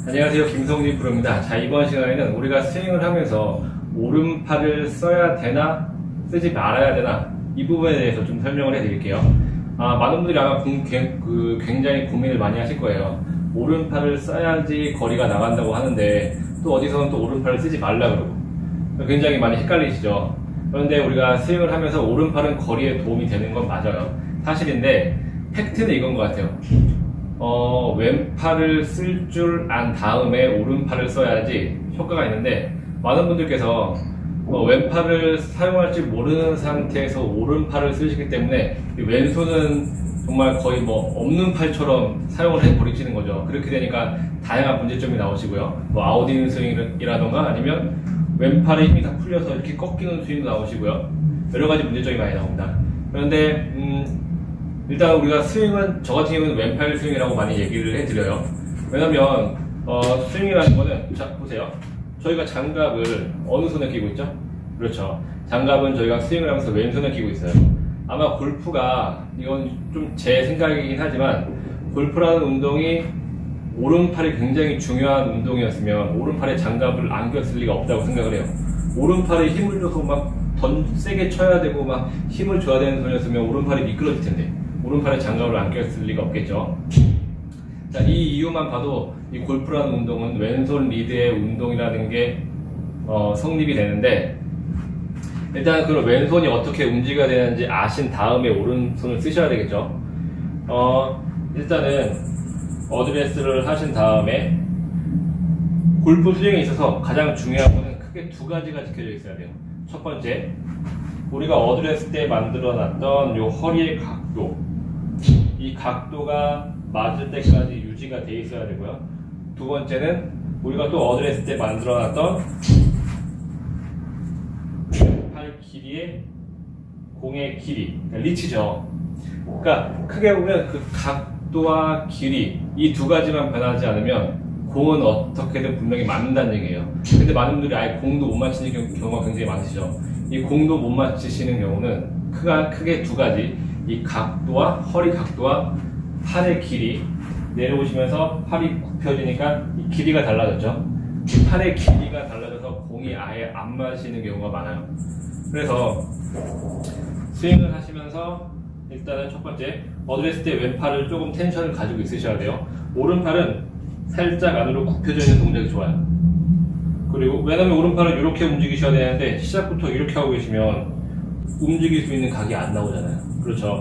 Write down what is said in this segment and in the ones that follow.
안녕하세요, 김성진 프로입니다. 자, 이번 시간에는 우리가 스윙을 하면서 오른팔을 써야 되나 쓰지 말아야 되나 이 부분에 대해서 좀 설명을 해드릴게요. 많은 분들이 아마 굉장히 고민을 많이 하실 거예요. 오른팔을 써야지 거리가 나간다고 하는데 또 어디서는 또 오른팔을 쓰지 말라 그러고 굉장히 많이 헷갈리시죠. 그런데 우리가 스윙을 하면서 오른팔은 거리에 도움이 되는 건 맞아요. 사실인데 팩트는 이건 것 같아요. 왼팔을 쓸 줄 안 다음에 오른팔을 써야지 효과가 있는데, 많은 분들께서 왼팔을 사용할 줄 모르는 상태에서 오른팔을 쓰시기 때문에 왼손은 정말 거의 없는 팔처럼 사용을 해버리시는 거죠. 그렇게 되니까 다양한 문제점이 나오시고요. 아웃인 스윙이라던가 아니면 왼팔에 힘이 다 풀려서 이렇게 꺾이는 스윙도 나오시고요. 여러가지 문제점이 많이 나옵니다. 그런데 일단 우리가 스윙은, 저 같은 경우는 왼팔 스윙이라고 많이 얘기를 해드려요. 왜냐면 스윙이라는 거는, 자 보세요, 저희가 장갑을 어느 손에 끼고 있죠? 그렇죠, 장갑은 저희가 스윙을 하면서 왼손에 끼고 있어요. 아마 골프가, 이건 좀 제 생각이긴 하지만, 골프라는 운동이 오른팔이 굉장히 중요한 운동이었으면 오른팔에 장갑을 안 꼈을 리가 없다고 생각을 해요. 오른팔에 힘을 줘서 세게 쳐야 되고 힘을 줘야 되는 손이었으면 오른팔이 미끄러질 텐데 오른팔에 장갑을 안 꼈을 리가 없겠죠. 자, 이 이유만 봐도 이 골프라는 운동은 왼손 리드의 운동이라는 게 성립이 되는데, 일단 그럼 왼손이 어떻게 움직여야 되는지 아신 다음에 오른손을 쓰셔야 되겠죠. 일단은 어드레스를 하신 다음에 골프 스윙에 있어서 가장 중요한 거는 크게 두 가지가 지켜져 있어야 돼요. 첫 번째, 우리가 어드레스 때 만들어 놨던 요 허리의 각도, 이 각도가 맞을 때까지 유지가 돼 있어야 되고요. 두 번째는 우리가 또 어드레스 때 만들어 놨던 팔 길이의 공의 길이, 그러니까 리치죠. 그러니까 크게 보면 그 각도와 길이, 이 두 가지만 변하지 않으면 공은 어떻게든 분명히 맞는다는 얘기예요. 근데 많은 분들이 아예 공도 못 맞히는 경우가 굉장히 많으시죠. 이 공도 못 맞히시는 경우는 크게 두 가지, 이 각도와 허리 각도와 팔의 길이, 내려오시면서 팔이 굽혀지니까 이 길이가 달라졌죠. 이 팔의 길이가 달라져서 공이 아예 안 맞으시는 경우가 많아요. 그래서 스윙을 하시면서 일단은 첫 번째, 어드레스 때 왼팔을 조금 텐션을 가지고 있으셔야 돼요. 오른팔은 살짝 안으로 굽혀져 있는 동작이 좋아요. 그리고 왜냐면 오른팔은 이렇게 움직이셔야 되는데 시작부터 이렇게 하고 계시면 움직일 수 있는 각이 안 나오잖아요. 그렇죠.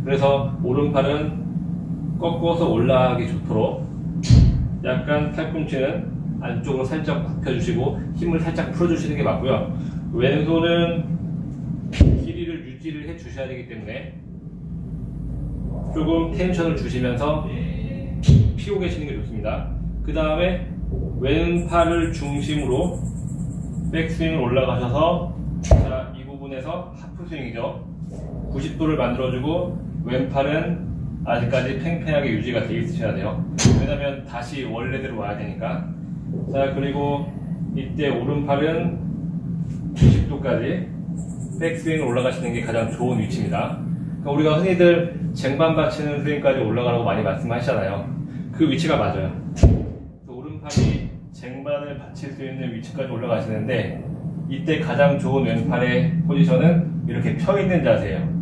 그래서 오른팔은 꺾어서 올라가기 좋도록 약간 팔꿈치는 안쪽으로 살짝 굽혀주시고 힘을 살짝 풀어주시는 게 맞고요. 왼손은 길이를 유지를 해 주셔야 되기 때문에 조금 텐션을 주시면서 피고 계시는 게 좋습니다. 그 다음에 왼팔을 중심으로 백스윙을 올라가셔서, 자, 이 부분에서 하프스윙이죠. 90도를 만들어주고 왼팔은 아직까지 팽팽하게 유지가 되어 있으셔야 돼요. 왜냐면 다시 원래대로 와야 되니까. 자, 그리고 이때 오른팔은 90도까지 백스윙을 올라가시는 게 가장 좋은 위치입니다. 그러니까 우리가 흔히들 쟁반 받치는 스윙까지 올라가라고 많이 말씀하시잖아요. 그 위치가 맞아요. 오른팔이 쟁반을 받칠 수 있는 위치까지 올라가시는데, 이때 가장 좋은 왼팔의 포지션은 이렇게 펴 있는 자세예요.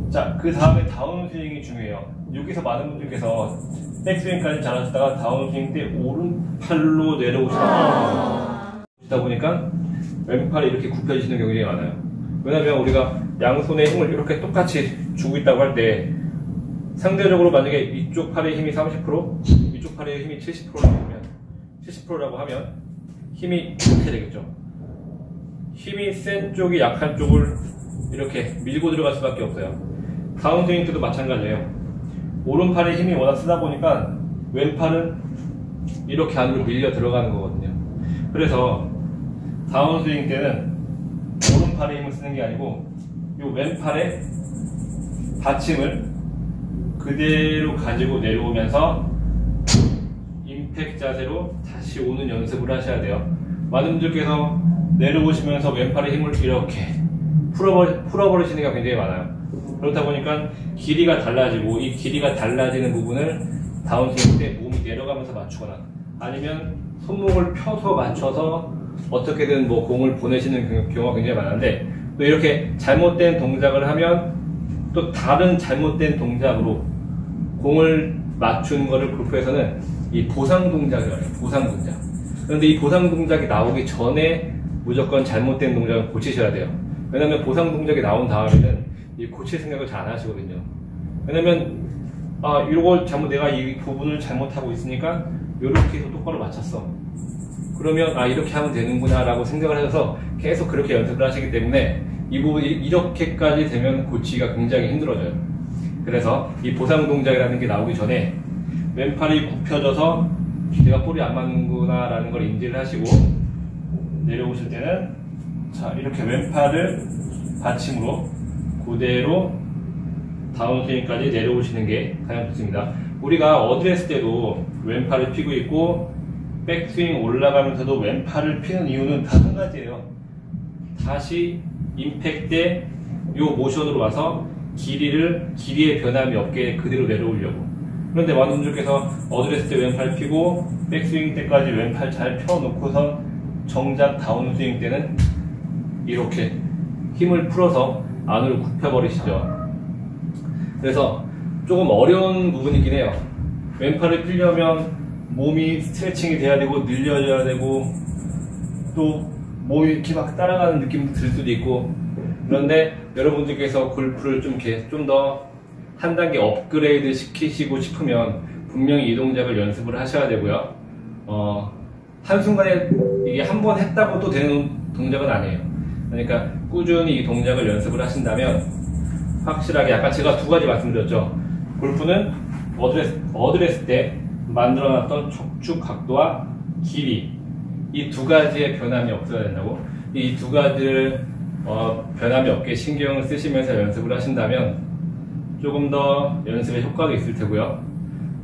자, 그 다음에 다운스윙이 중요해요. 여기서 많은 분들께서 백스윙까지 잘하시다가 다운스윙 때 오른팔로 내려오시다 보니까 왼팔이 이렇게 굽혀지시는 경우가 많아요. 왜냐면 우리가 양손의 힘을 이렇게 똑같이 주고 있다고 할 때 상대적으로 만약에 이쪽 팔의 힘이 30%, 이쪽 팔의 힘이 70%라고 하면 힘이 이렇게 되겠죠. 힘이 센 쪽이 약한 쪽을 이렇게 밀고 들어갈 수밖에 없어요. 다운스윙 때도 마찬가지예요. 오른팔의 힘이 워낙 쓰다 보니까 왼팔은 이렇게 안으로 밀려 들어가는 거거든요. 그래서 다운스윙 때는 오른팔의 힘을 쓰는 게 아니고 이 왼팔의 받침을 그대로 가지고 내려오면서 임팩 자세로 다시 오는 연습을 하셔야 돼요. 많은 분들께서 내려오시면서 왼팔의 힘을 이렇게 풀어버리시는 게 굉장히 많아요. 그렇다 보니까 길이가 달라지고, 이 길이가 달라지는 부분을 다운스윙 때 몸이 내려가면서 맞추거나 아니면 손목을 펴서 맞춰서 어떻게든 뭐 공을 보내시는 경우가 굉장히 많은데, 또 이렇게 잘못된 동작을 하면 또 다른 잘못된 동작으로 공을 맞춘 거를 골프에서는 이 보상 동작이라고 해요. 보상 동작. 그런데 이 보상 동작이 나오기 전에 무조건 잘못된 동작을 고치셔야 돼요. 왜냐면 보상 동작이 나온 다음에는 이 고칠 생각을 잘 안 하시거든요. 왜냐면 이걸 내가 이 부분을 잘못하고 있으니까 이렇게 해서 똑바로 맞췄어. 그러면 이렇게 하면 되는구나 라고 생각을 하셔서 계속 그렇게 연습을 하시기 때문에 이 부분이 이렇게까지 되면 고치기가 굉장히 힘들어져요. 그래서 이 보상 동작이라는 게 나오기 전에 왼팔이 굽혀져서 내가 볼이 안 맞는구나 라는 걸 인지를 하시고, 내려오실 때는 자, 이렇게 왼팔을 받침으로 그대로 다운스윙까지 내려오시는 게 가장 좋습니다. 우리가 어드레스 때도 왼팔을 피고 있고 백스윙 올라가면서도 왼팔을 피는 이유는 다 한 가지예요. 다시 임팩트 때 이 모션으로 와서 길이의 변함이 없게 그대로 내려오려고. 그런데 많은 분들께서 어드레스 때 왼팔 피고 백스윙 때까지 왼팔 잘 펴놓고서 정작 다운스윙 때는 이렇게 힘을 풀어서 안으로 굽혀버리시죠. 그래서 조금 어려운 부분이긴 해요. 왼팔을 피려면 몸이 스트레칭이 돼야 되고 늘려져야 되고 또 몸이 이렇게 막 따라가는 느낌도 들 수도 있고, 그런데 여러분들께서 골프를 좀 더 한 단계 업그레이드 시키시고 싶으면 분명히 이 동작을 연습을 하셔야 되고요. 한순간에 이게 한 번 했다고 또 되는 동작은 아니에요. 그러니까 꾸준히 이 동작을 연습을 하신다면 확실하게, 아까 제가 두 가지 말씀드렸죠. 골프는 어드레스 때 만들어놨던 척추 각도와 길이, 이 두 가지의 변함이 없어야 된다고. 이 두 가지를 변함이 없게 신경을 쓰시면서 연습을 하신다면 조금 더 연습에 효과도 있을 테고요.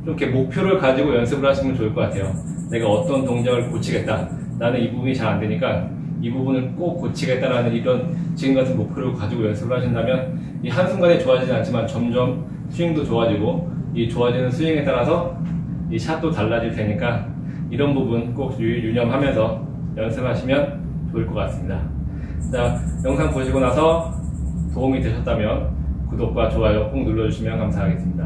좀 이렇게 목표를 가지고 연습을 하시면 좋을 것 같아요. 내가 어떤 동작을 고치겠다. 나는 이 부분이 잘 안 되니까 이 부분을 꼭 고치겠다라는 이런 지금 같은 목표를 가지고 연습을 하신다면 이 한순간에 좋아지진 않지만 점점 스윙도 좋아지고, 이 좋아지는 스윙에 따라서 이 샷도 달라질 테니까 이런 부분 꼭 유념하면서 연습하시면 좋을 것 같습니다. 자, 영상 보시고 나서 도움이 되셨다면 구독과 좋아요 꼭 눌러주시면 감사하겠습니다.